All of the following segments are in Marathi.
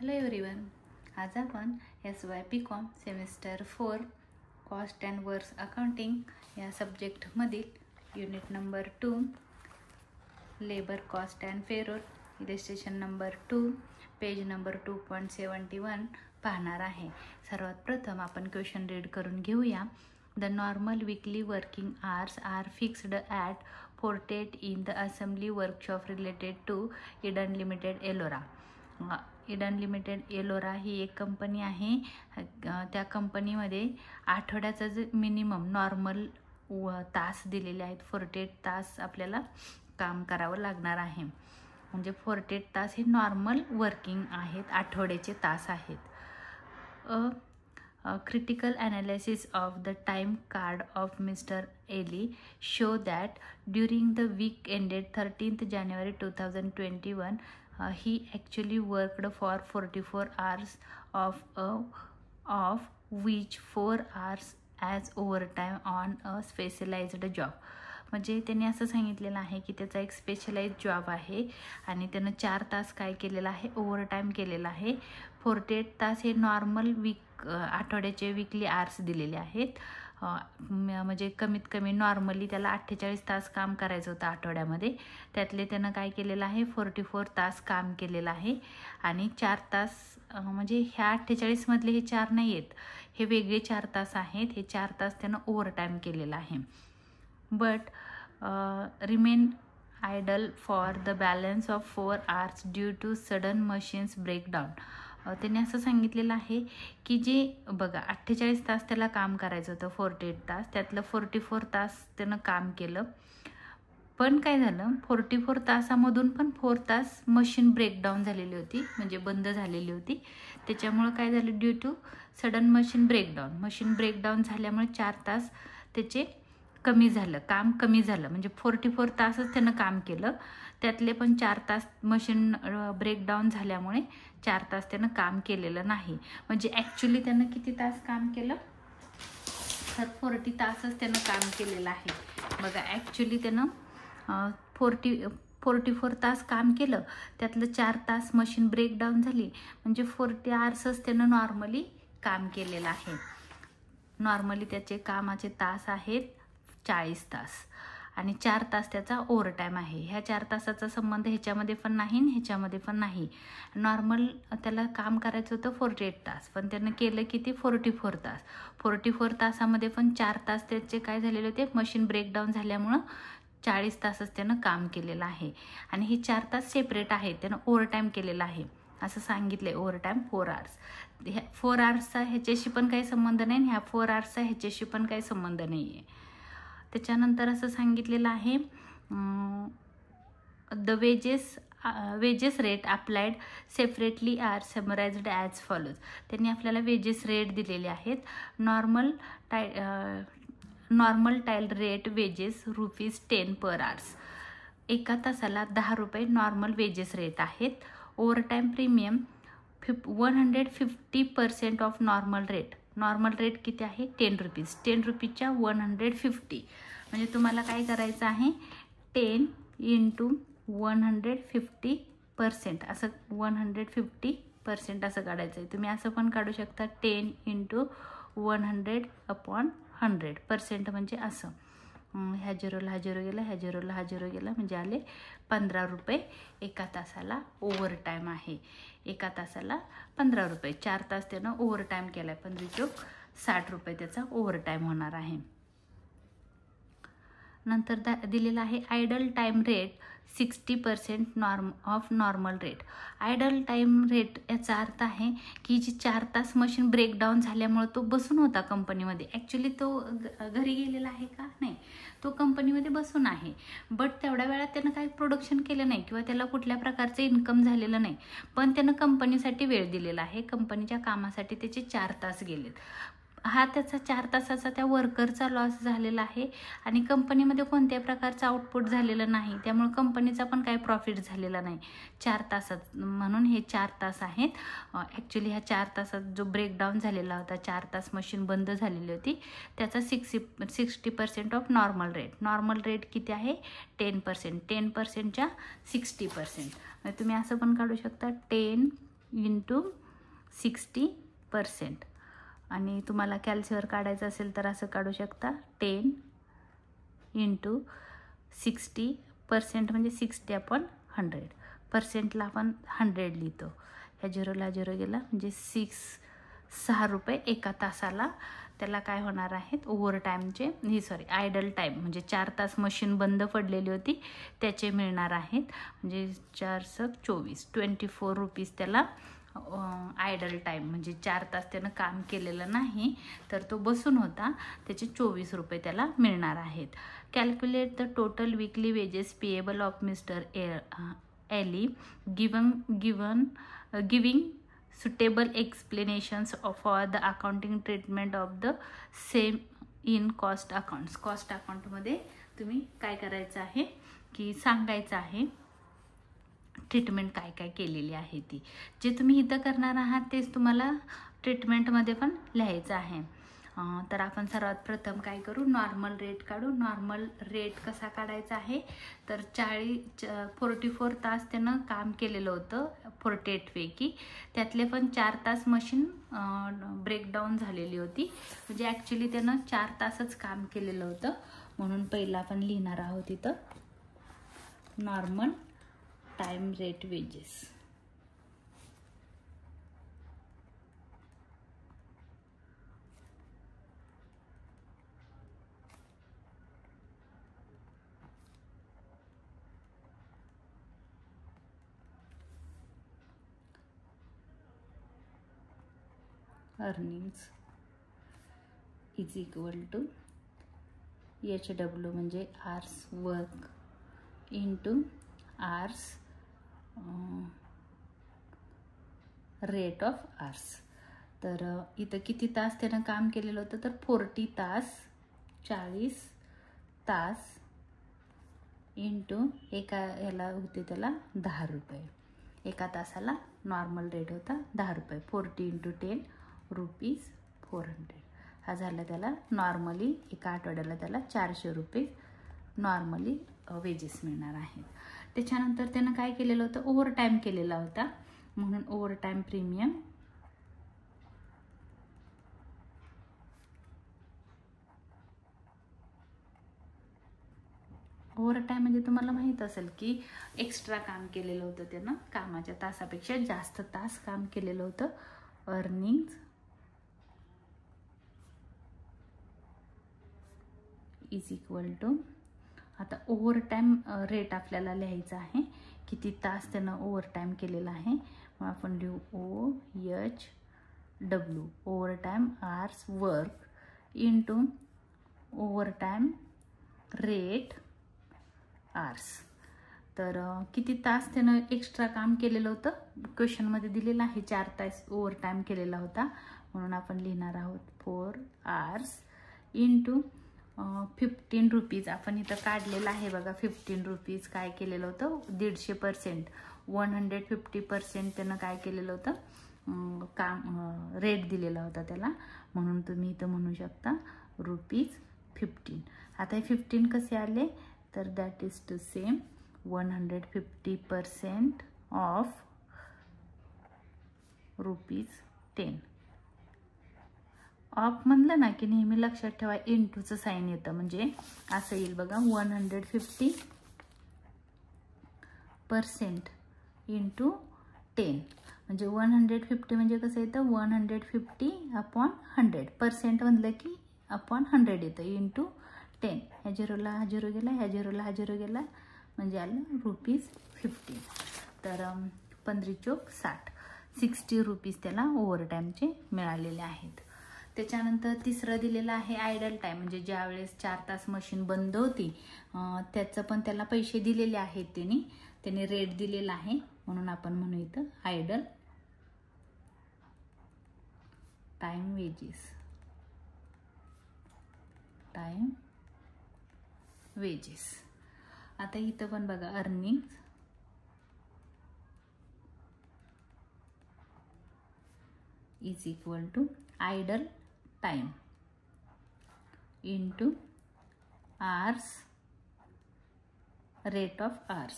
हॅलो एव्हरीवन, आज आपण SYPCom semester 4 cost and works accounting या सब्जेक्टमधील unit number 2 labour cost and payroll illustration number 2 page number 2.71 पाहणार आहे. सर्वात प्रथम आपण क्वेश्चन रीड करून घेऊया. The normal weekly working hours are fixed at 48 in the assembly workshop related to Eden limited Ellora. Eden limited Ellora ही एक कंपनी आहे. त्या कंपनीमध्ये आठवड्याचा जे मिनिमम नॉर्मल तास दिलेले आहेत, 48 तास आपल्याला काम करावं लागणार आहे. म्हणजे 48 तास हे नॉर्मल वर्किंग आहेत, आठवड्याचे तास आहेत. Critical analysis of the time card of Mr. Eli show that during the week ended 13th January 2021, he actually worked for 44 hours of which 4 hours as overtime on a specialized job. म्हणजे त्यांनी असं सांगितलेलं आहे की त्याचा एक स्पेशलाइज जॉब आहे आणि त्यानं 4 तास काय केलेलं आहे, ओव्हरटाईम केलेला आहे. 48 तास हे नॉर्मल आठवड्याचे वीकली आवर्स दिलेले आहेत. म्हणजे कमीत कमी नॉर्मली त्याला 48 तास काम करायचं होतं आठवड्यामध्ये. त्यातले त्यानं काय केलेलं आहे, 44 तास काम केलेलं आहे. आणि 4 तास म्हणजे ह्या 48मधले हे 4 नाही आहेत, हे वेगळे 4 तास आहेत. हे 4 तास त्यानं ओव्हरटाईम केलेलं आहे. But remain idle for the balance of 4 hours due to sudden machines breakdown. त्यांनी असं सांगितलेलं आहे की जे बघा 48 तास त्याला काम करायचं होतं, 48 तास, त्यातलं 44 तास त्यानं काम केलं. पण काय झालं, 44 तासामधून पण 4 तास मशीन ब्रेकडाऊन झालेली होती, म्हणजे बंद झालेली होती. त्याच्यामुळं काय झालं, due to sudden machine breakdown झाल्यामुळे 4 तास त्याचे कमी झालं, काम कमी झालं. म्हणजे 44 तासच त्यानं काम केलं, त्यातले पण 4 तास मशीन ब्रेकडाऊन झाल्यामुळे 4 तास त्यानं काम केलेलं नाही. म्हणजे ॲक्च्युली त्यानं किती तास काम केलं, तर 40 तासच त्यानं काम केलेलं आहे. बघा ॲक्च्युली त्यानं 44 तास काम केलं, त्यातलं 4 तास मशीन ब्रेकडाऊन झाली, म्हणजे 40 hours त्यानं नॉर्मली काम केलेलं आहे. नॉर्मली त्याचे कामाचे तास आहेत 40 तास आणि 4 तास त्याचा ओव्हरटाईम आहे. ह्या 4 तासाचा संबंध ह्याच्यामध्ये पण नाही आणि ह्याच्यामध्ये पण नाही. नॉर्मल त्याला काम करायचं होतं 48 तास, पण त्यानं केलं किती, 44 तास. 44 तासामध्ये पण 4 तास त्याचे काय झालेले होते, मशीन ब्रेकडाऊन झाल्यामुळं 40 तासच त्यानं काम केलेलं आहे. आणि हे 4 तास सेपरेट आहेत, त्यानं ओव्हरटाईम केलेलं आहे असं सांगितलं. Overtime 4 hours. ह्या 4 hours ह्याच्याशी पण काही संबंध नाही, ह्या 4 hours ह्याच्याशी पण काही संबंध नाही आहे. त्याच्यानंतर असं सांगितलेलं आहे, the wages rate applied separately are summarised as follows. त्यांनी आपल्याला वेजेस रेट दिलेले आहेत. Normal time rate wages ₹10 per hour. एका तासाला 10 रुपये नॉर्मल वेजेस रेट आहेत. Overtime premium 150% of normal rate. Normal rate किती आहे, 10 रुपीज. 10 रुपीजच्या 150. म्हणजे तुम्हाला काय करायचं आहे, 10 × 150% असं 150% असं काढायचं आहे. तुम्ही असं पण काढू शकता, 10 × 100/100% म्हणजे असं. ह्या झिरोला हा झिरो गेला, ह्या झिरोला हा झिरो गेला, म्हणजे आले 15 रुपये एका तासाला ओव्हरटाईम आहे. एका तासाला 15 रुपये. 4 तास त्यानं ओव्हरटाईम केला आहे, 15×60 रुपये त्याचा ओव्हरटाईम होणार आहे. नंतर दिलेला आहे idle time rate 60% of normal rate. Idle time rate याचा अर्थ आहे की जी 4 तास मशीन ब्रेकडाऊन झाल्यामुळे तो बसून होता कंपनीमध्ये. ॲक्च्युली तो घरी गेलेला आहे का, नाही, तो कंपनीमध्ये बसून आहे. बट तेवढ्या वेळात त्यानं काही प्रोडक्शन केलं नाही किंवा त्याला कुठल्या प्रकारचं इन्कम झालेलं नाही, पण त्यानं कंपनीसाठी वेळ दिलेला आहे. कंपनीच्या कामासाठी त्याचे 4 तास गेलेत. हा त्याचा 4 तासाचा त्या वर्करचा लॉस झालेला आहे आणि कंपनीमध्ये कोणत्याही प्रकारचं आउटपुट झालेलं नाही, त्यामुळे कंपनीचा पण काही प्रॉफिट झालेला नाही 4 तासात. म्हणून हे 4 तास आहेत. ॲक्च्युली ह्या 4 तासात जो ब्रेकडाऊन झालेला होता, 4 तास मशीन बंद झालेली होती, त्याचा 60% of normal rate. Normal rate किती आहे, 10%. 10%च्या 60%. तुम्ही असं पण काढू शकता, 10 इंटू 60%. आणि तुम्हाला कॅल्सीवर काढायचं असेल तर असं काढू शकता 10 इंटू 60% म्हणजे 60/100. पर्सेंटला आपण 100 लिहितो. ह्या झिरोला झिरो गेला म्हणजे 6 रुपये एका तासाला त्याला काय होणार आहेत ओव्हर टाईमचे आयडल टाईम म्हणजे 4 तास मशीन बंद पडलेली होती त्याचे मिळणार आहेत. म्हणजे 4 × 24 24 रुपीज त्याला आयडल टाईम म्हणजे 4 तास त्यानं काम केलेलं नाही तर तो बसून होता त्याचे 24 रुपये त्याला मिळणार आहेत. Calculate the total weekly wedges payable of mister एली giving suitable explanations for the accounting treatment of the same in cost accounts. Cost अकाउंटमध्ये तुम्ही काय करायचं आहे की सांगायचं आहे ट्रीटमेंट काय काय केलेली आहे ती. जे तुम्ही इथं करणार आहात तेच तुम्हाला ट्रीटमेंटमध्ये पण लिहायचं आहे. तर आपण सर्वात प्रथम काय करू नॉर्मल रेट काढू. नॉर्मल रेट कसा काढायचा आहे तर 44 तास त्यानं काम केलेलं होतं 48 पैकी. त्यातले पण 4 तास मशीन ब्रेकडाऊन झालेली होती म्हणजे ॲक्च्युली त्यानं 4 तासच काम केलेलं होतं. म्हणून पहिला आपण लिहिणार आहोत इथं normal time rate wages. Earnings is equal to HW म्हणजे hours work into hours rate of hours. तर इथं किती तास त्यानं काम केलेलं होतं तर 40 तास 40 तास इंटू एका याला होते त्याला 10 रुपये. एका तासाला नॉर्मल रेट होता 10 रुपये. 40 × 10 रुपीज 400. हा झाला त्याला नॉर्मली एका आठवड्याला त्याला 400 रुपये नॉर्मली वेजेस मिळणार आहेत. त्याच्यानंतर त्यानं काय केलेलं होतं ओव्हर टाईम केलेला होता म्हणून over time premium over time म्हणजे तुम्हाला माहीत असेल की एक्स्ट्रा काम केलेलं होतं त्यानं कामाच्या तासापेक्षा जास्त तास काम केलेलं होतं. अर्निंग्स इज इक्वल टू आता ओव्हर टाईम रेट आपल्याला लिहायचा आहे किती तास त्यानं ओव्हर टाईम केलेला आहे. मग आपण लिहू OHW overtime hours work into overtime rate hours. तर किती तास त्यानं एक्स्ट्रा काम केलेलं होतं क्वेश्चनमध्ये दिलेलं आहे 4 तास ओव्हर टाईम केलेला होता म्हणून आपण लिहिणार आहोत 4 आवर्स इंटू 15 रुपीज. आपण इथं काढलेलं आहे बघा 15 रुपीज काय केलेलं होतं 150% 150% त्यानं काय केलेलं होतं काम रेट दिलेला होता त्याला म्हणून तुम्ही इथं म्हणू शकता ₹15. आता हे 15 कसे आले तर that is to say 150% of ₹10. Of म्हणलं ना की नेहमी लक्षात ठेवा इंटूचं साइन येतं म्हणजे असं येईल बघा 150% इंटू 10 म्हणजे 150 म्हणजे कसं येतं 150/100% म्हणलं की अपॉन 100 येतं इंटू 10. ह्या झिरोला हा झिरो गेला ह्या झिरोला हा झिरो गेला म्हणजे आलं ₹15. तर 15 चोक 60 60 रुपीज त्याला ओव्हर टाईमचे मिळालेले आहेत. त्याच्यानंतर तिसरं दिलेलं आहे आयडल टाईम म्हणजे ज्या वेळेस 4 तास मशीन बंद होती त्याचं पण त्याला पैसे दिलेले आहेत त्याने रेट दिलेला आहे म्हणून आपण म्हणू इथं आयडल टाइम वेजेस. आता इथं पण बघा earnings is equal to idle time into hours rate of hours.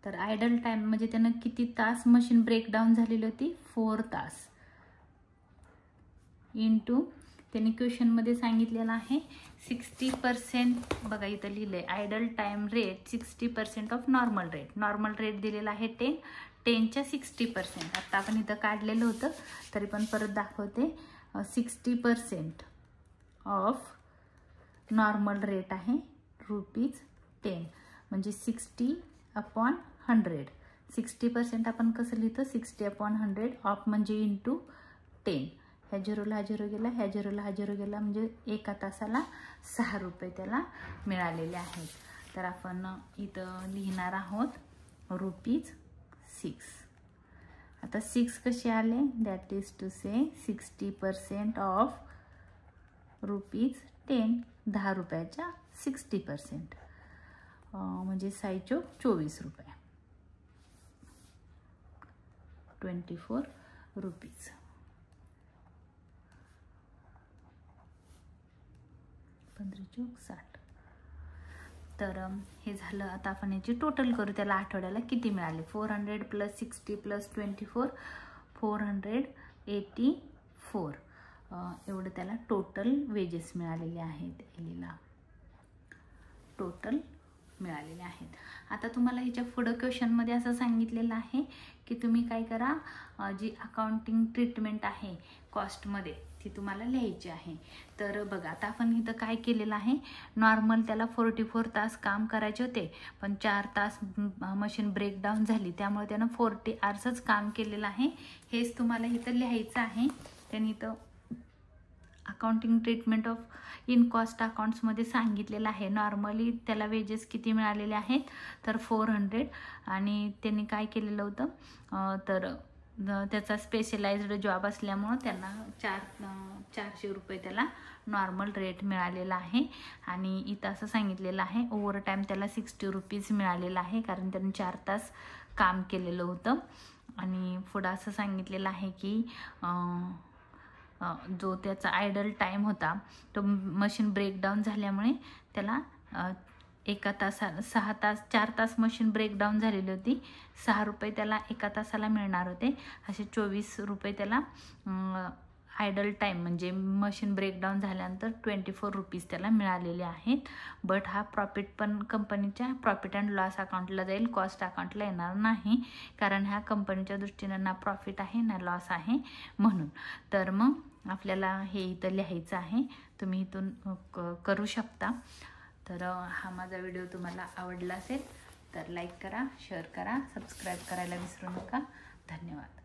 तर आयडल टाईम म्हणजे त्यानं किती तास मशीन ब्रेकडाऊन झालेली होती, 4 तास, इंटू त्यांनी क्वेश्चनमध्ये सांगितलेलं आहे 60%, बघा इथं लिहिलं आहे idle time rate 60% of normal rate. Normal rate दिलेला आहे 10च्या 60%. आता आपण इथं काढलेलं होतं तरी पण परत दाखवते. 60% ऑफ नॉर्मल रेट आहे ₹10 म्हणजे 60/100. 60% आपण कसं लिहितो, 60/100 ऑफ म्हणजे इंटू 10. ह्या झिरोला हा झिरो गेला, ह्या झिरोला हा झिरो गेला, म्हणजे एका तासाला ₹6 त्याला मिळालेले आहेत. तर आपण इथं लिहिणार आहोत ₹6. आता 6 कसे आले, that is to say 60% of ₹10, ₹10च्या 60%, म्हणजे 6 ₹24, ₹24. 15×60. तर हे झालं. आता आपण याची टोटल करू, त्याला आठवड्याला किती मिळाले. 400 + 60 + 24, 484 एवढं त्याला टोटल वेजेस मिळालेले आहेत. एलीला टोटल मिळालेले आहेत. आता तुम्हाला ह्याच्या पुढं क्वेश्चनमध्ये असं सांगितलेलं आहे की तुम्ही काय करा, जी अकाउंटिंग ट्रीटमेंट आहे कॉस्टमध्ये ती तुम्हाला लिहायची आहे. तर बघा आता आपण इथं काय केलेलं आहे, नॉर्मल त्याला 44 तास काम करायचे होते, पण 4 तास मशीन ब्रेकडाऊन झाली, त्यामुळे त्यानं 40 आवर्सच काम केलेलं आहे. हेच तुम्हाला इथं लिहायचं आहे. त्यांनी इथं accounting treatment of in cost अकाउंट्समध्ये सांगितलेलं आहे. नॉर्मली त्याला वेजेस किती मिळालेले आहेत, तर 400, आणि त्यांनी काय केलेलं होतं, तर त्याचा स्पेशलाइज्ड जॉब असल्यामुळं त्यांना ₹400 त्याला नॉर्मल रेट मिळालेला आहे. आणि इथं असं सांगितलेलं आहे ओव्हर टाईम त्याला ₹60 मिळालेला आहे, कारण त्यांनी 4 तास काम केलेलं होतं. आणि पुढं असं सांगितलेलं आहे की जो त्याचा आयडल टाईम होता तो मशीन ब्रेकडाऊन झाल्यामुळे त्याला एका तासाला 4 तास मशीन ब्रेकडाऊन झालेली होती, ₹6 त्याला एका तासाला मिळणार होते. असे ₹24 त्याला आयडल टाईम म्हणजे मशीन ब्रेकडाऊन झाल्यानंतर ₹24 त्याला मिळालेले आहेत. बट हा प्रॉफिट पण कंपनीच्या प्रॉफिट अँड लॉस अकाउंटला जाईल, कॉस्ट अकाउंटला येणार नाही, कारण ह्या कंपनीच्या दृष्टीनं ना प्रॉफिट आहे ना लॉस आहे म्हणून. तर मग आपल्याला हे इथं लिहायचं आहे, तुम्ही इथून करू शकता. तर हा माझा व्हिडिओ तुम्हाला आवडला असेल तर लाईक करा, शेअर करा, सबस्क्राईब करायला विसरू नका. धन्यवाद.